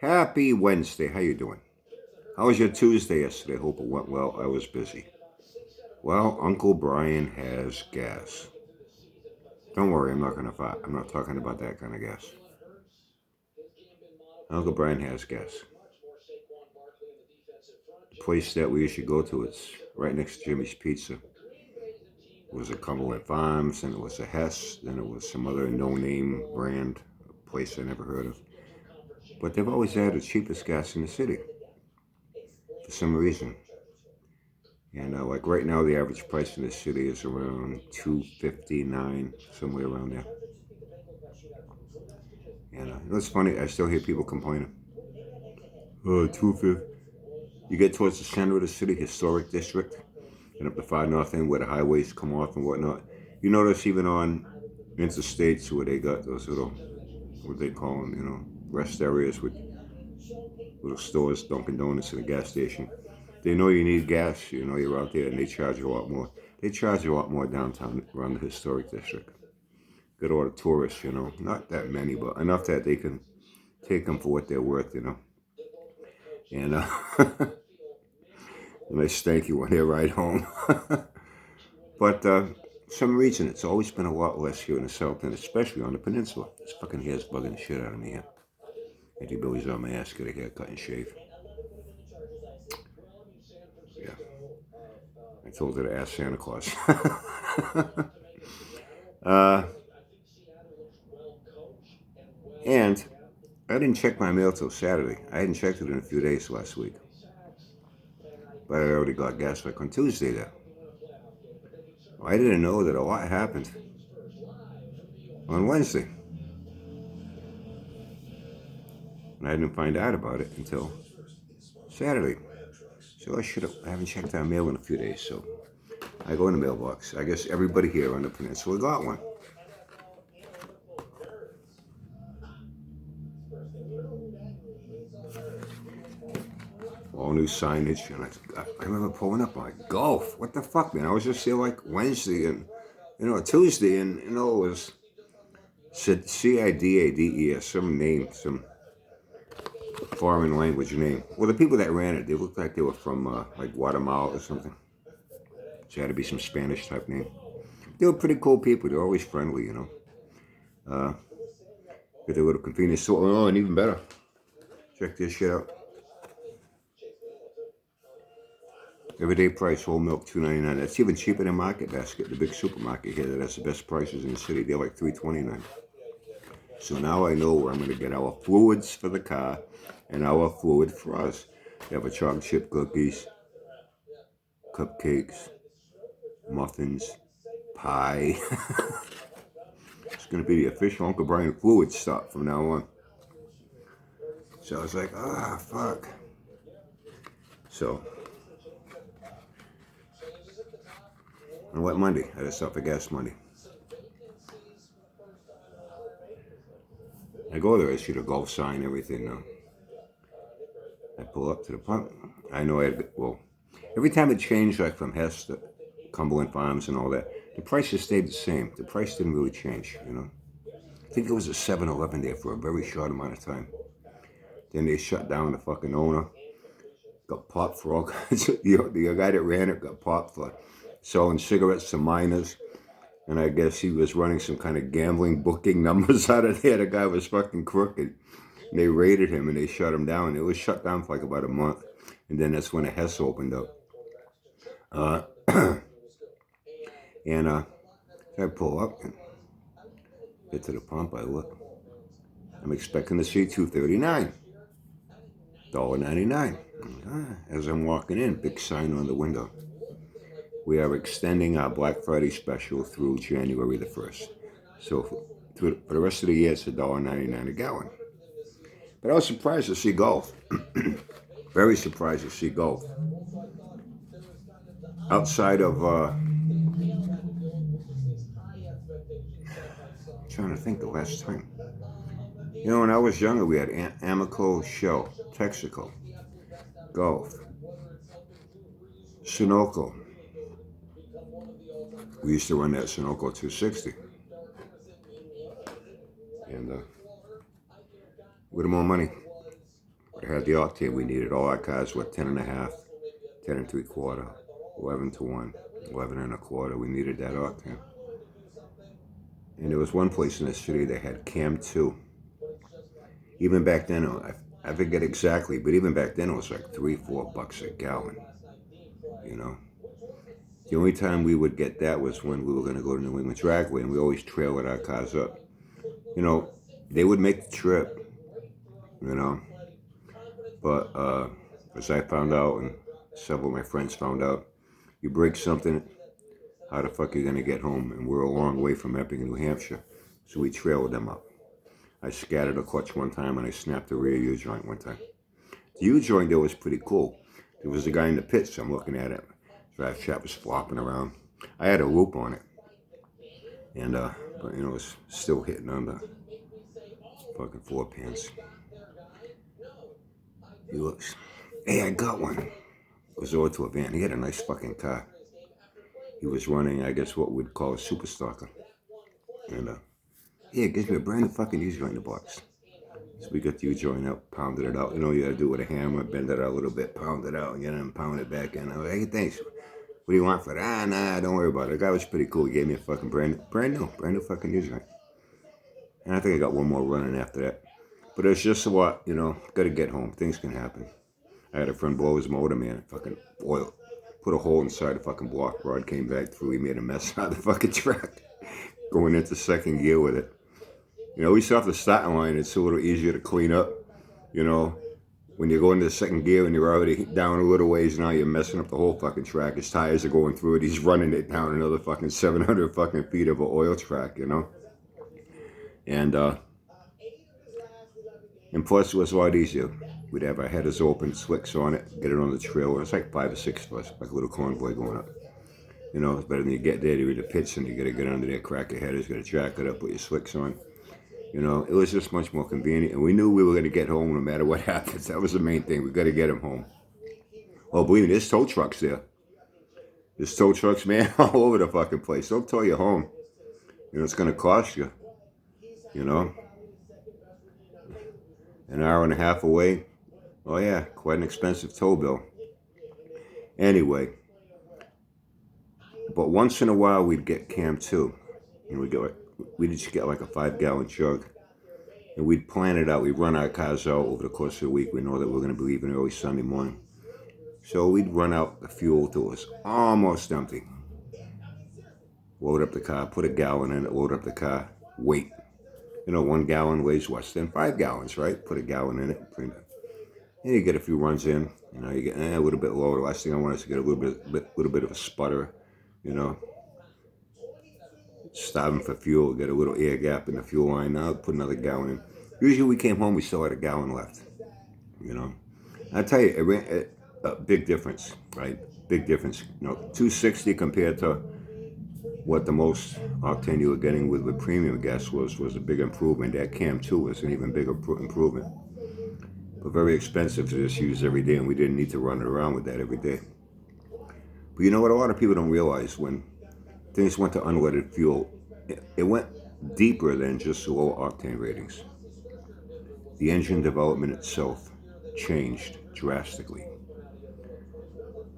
Happy Wednesday. How you doing? How was your Tuesday yesterday? Hope it went well. I was busy. Well, Uncle Brian has gas. Don't worry, I'm not gonna fight. I'm not talking about that kind of gas. Uncle Brian has gas. The place that we used to go to, it's right next to Jimmy's Pizza. It was a Cumberland Farms, and it was a Hess, then it was some other no-name brand, a place I never heard of. But they've always had the cheapest gas in the city for some reason. And like right now, the average price in the city is around $2.59, somewhere around there. And it's funny, I still hear people complaining. Oh, 250. You get towards the center of the city, historic district, and up the far north end where the highways come off and whatnot. You notice even on interstates where they got those little, what they call them, rest areas with little stores, Dunkin' Donuts and a gas station. They know you need gas, you're out there, and they charge you a lot more. They charge you a lot more downtown around the historic district. Good all the tourists, not that many, but enough that they can take them for what they're worth. And and they stank you when they ride home. But some reason it's always been a lot less here in the south, and especially on the peninsula. This fucking hair's bugging the shit out of me here. Auntie Billy's on my ass, get a haircut and shave. Yeah. I told her to ask Santa Claus. uh, and I didn't check my mail till Saturday. I hadn't checked it in a few days last week. But I already got gas like on Tuesday there. I didn't know that a lot happened on Wednesday. And I didn't find out about it until Saturday. So I haven't checked our mail in a few days, so I go in the mailbox. I guess everybody here on the peninsula got one. All new signage, and I remember pulling up like, golf, what the fuck, man? I was just here like Wednesday and, Tuesday, and, it was CIDADES, some name, some foreign language name. Well, the people that ran it, they looked like they were from like Guatemala or something. So it had to be some Spanish type name. They were pretty cool people. They're always friendly, Get their little convenience store. Oh, and even better, check this shit out. Everyday price, whole milk, $2.99. That's even cheaper than Market Basket, the big supermarket here that has the best prices in the city. They're like $3.29. So now I know where I'm going to get our fluids for the car and our fluid for us. They have a chocolate chip cookies, cupcakes, muffins, pie. It's going to be the official Uncle Brian fluid stop from now on. So I was like, fuck. So, on what Monday? I had to stop for gas Monday. I go there, I see the golf sign, everything now. I pull up to the pump. I know every time it changed, like from Hess to Cumberland Farms and all that, the prices stayed the same. The price didn't really change, I think it was a 7-Eleven there for a very short amount of time. Then they shut down the fucking owner. Got popped for all kinds of, the guy that ran it got popped for selling cigarettes to minors. And I guess he was running some kind of gambling booking numbers out of there. The guy was fucking crooked. And they raided him and they shut him down. It was shut down for like about a month. And then that's when the Hess opened up. And I pull up and get to the pump. I look. I'm expecting to see $2.39. $1.99. As I'm walking in, big sign on the window. We are extending our Black Friday special through January the 1st. So for the rest of the year, it's $1.99 a gallon. But I was surprised to see golf. Very surprised to see golf. Outside of, I'm trying to think the last time. When I was younger, we had Amico, Shell, Texaco, golf, Sunoco. We used to run that Sunoco 260. And with more money. had the octane we needed. All our cars were 10.5, 10 and 3/4, 11 to 1, 11 and a quarter. We needed that octane. And there was one place in the city that had Cam 2. Even back then, I forget exactly, but even back then it was like $3-4 a gallon. You know, the only time we would get that was when we were going to go to New England Dragway, and we always trailered our cars up. You know, they would make the trip, you know, but as I found out, and several of my friends found out, you break something, how the fuck are you going to get home? And we're a long way from Epping, New Hampshire, so we trailered them up. I scattered a clutch one time, and I snapped the rear U-joint one time. The U-joint there was pretty cool. There was a guy in the pits, I'm looking at it. Drive shaft was flopping around. I had a loop on it. And, but you know, it's still hitting on the fucking floor pans. He looks, hey, I got one. It was over to a van. He had a nice fucking car. He was running, I guess, what we'd call a super stalker. And, yeah, it gives me a brand new fucking U-joint in the box. So we got the U-joint out, pounded it out. You know, you gotta do it with a hammer, bend it out a little bit, pound it out, and then pound it back in. I was like, hey, thanks. What do you want for that? Nah, don't worry about it. The guy was pretty cool. He gave me a fucking brand new fucking U-joint. And I think I got one more running after that. But it's just a lot, you know, gotta get home. Things can happen. I had a friend blow his motor, man, fucking oil. Put a hole inside the fucking block rod, came back through. He made a mess out of the fucking track. Going into second gear with it. You know, we still have the starting line. It's a little easier to clean up. You know, when you go into the second gear and you're already down a little ways, now you're messing up the whole fucking track. His tires are going through it. He's running it down another fucking 700 fucking feet of an oil track, you know. And plus it was a lot easier. We'd have our headers open, slicks on it, get it on the trailer. It's like 5 or 6 of us, like a little convoy going up. You know, it's better than you get there, you're in the pits and you gotta get under there, crack your headers, gotta jack it up, put your slicks on. You know, it was just much more convenient. And we knew we were going to get home no matter what happens. That was the main thing. We got to get him home. Oh, believe me, there's tow trucks there. There's tow trucks, man, all over the fucking place. They'll tow you home. You know, it's going to cost you. You know? An hour and a half away. Oh, yeah, quite an expensive tow bill. Anyway. But once in a while, we'd get Cam 2. And we'd just get like a 5-gallon jug. And we'd plan it out. We'd run our cars out over the course of the week. We know that we're going to be leaving early Sunday morning. So we'd run out the fuel till it was almost empty. Load up the car, put a gallon in it, load up the car, wait. You know, 1 gallon weighs less than 5 gallons, right? Put a gallon in it. And you get a few runs in. You know, you get a little bit lower. The last thing I want is to get a little bit of a sputter, you know. Stopping for fuel, get a little air gap in the fuel line. Now put another gallon in. Usually we came home, we still had a gallon left. You know, I tell you, a big difference, right? Big difference. You know, 260 compared to what the most octane you were getting with premium gas was a big improvement. That Cam 2 was an even bigger improvement. But very expensive to just use every day, and we didn't need to run it around with that every day. But you know what? A lot of people don't realize when things went to unleaded fuel, it went deeper than just low octane ratings. The engine development itself changed drastically.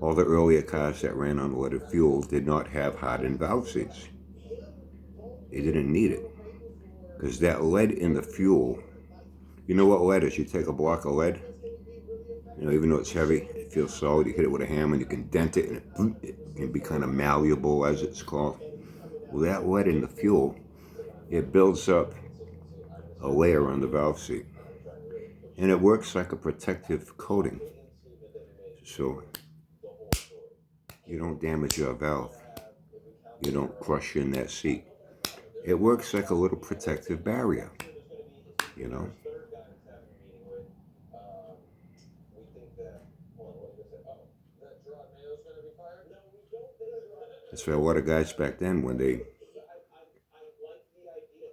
All the earlier cars that ran on unleaded fuel did not have hardened valve seats. They didn't need it. Because that lead in the fuel, you know what lead is? You take a block of lead, you know, even though it's heavy, it feels solid. You hit it with a hammer and you can dent it and it can be kind of malleable, as it's called. Well, that lead in the fuel, it builds up a layer on the valve seat. And it works like a protective coating. So you don't damage your valve. You don't crush in that seat. It works like a little protective barrier, you know. That's why a lot of guys back then, when they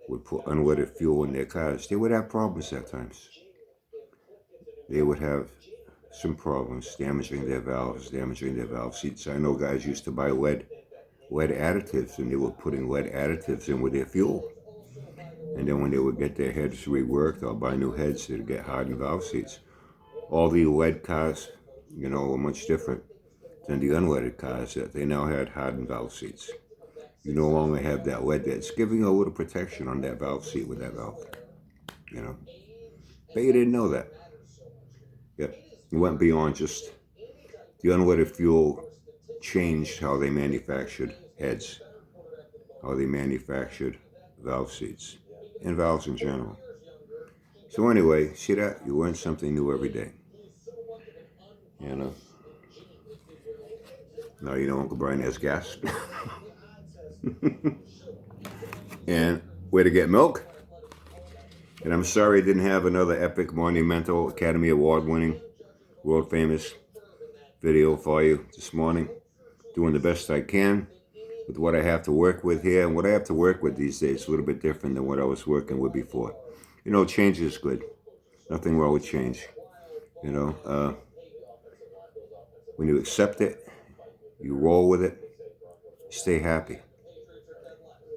would put unleaded fuel in their cars, they would have problems at times. They would have some problems damaging their valves, damaging their valve seats. I know guys used to buy lead additives, and they were putting lead additives in with their fuel. And then when they would get their heads reworked or buy new heads, they'd get hardened valve seats. all the lead cars, you know, were much different than the unleaded cars that they now had hardened valve seats. You no longer have that lead there. It's giving you a little protection on that valve seat with that valve, you know. But you didn't know that. Yep. It went beyond just the unleaded fuel changed how they manufactured heads, how they manufactured valve seats, and valves in general. So anyway, see that? You learn something new every day. You know? Now you know Uncle Brian has gas. And where to get milk? And I'm sorry I didn't have another epic, monumental, Academy Award winning, world famous video for you this morning. Doing the best I can with what I have to work with here. And what I have to work with these days is a little bit different than what I was working with before. You know, change is good. Nothing wrong with change. You know, when you accept it, you roll with it, stay happy.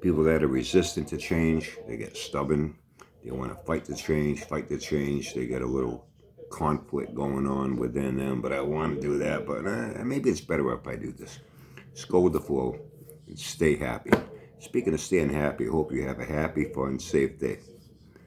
People that are resistant to change, they get stubborn. They want to fight the change. They get a little conflict going on within them, but I want to do that, but maybe it's better if I do this. Just go with the flow and stay happy. Speaking of staying happy, I hope you have a happy, fun, safe day.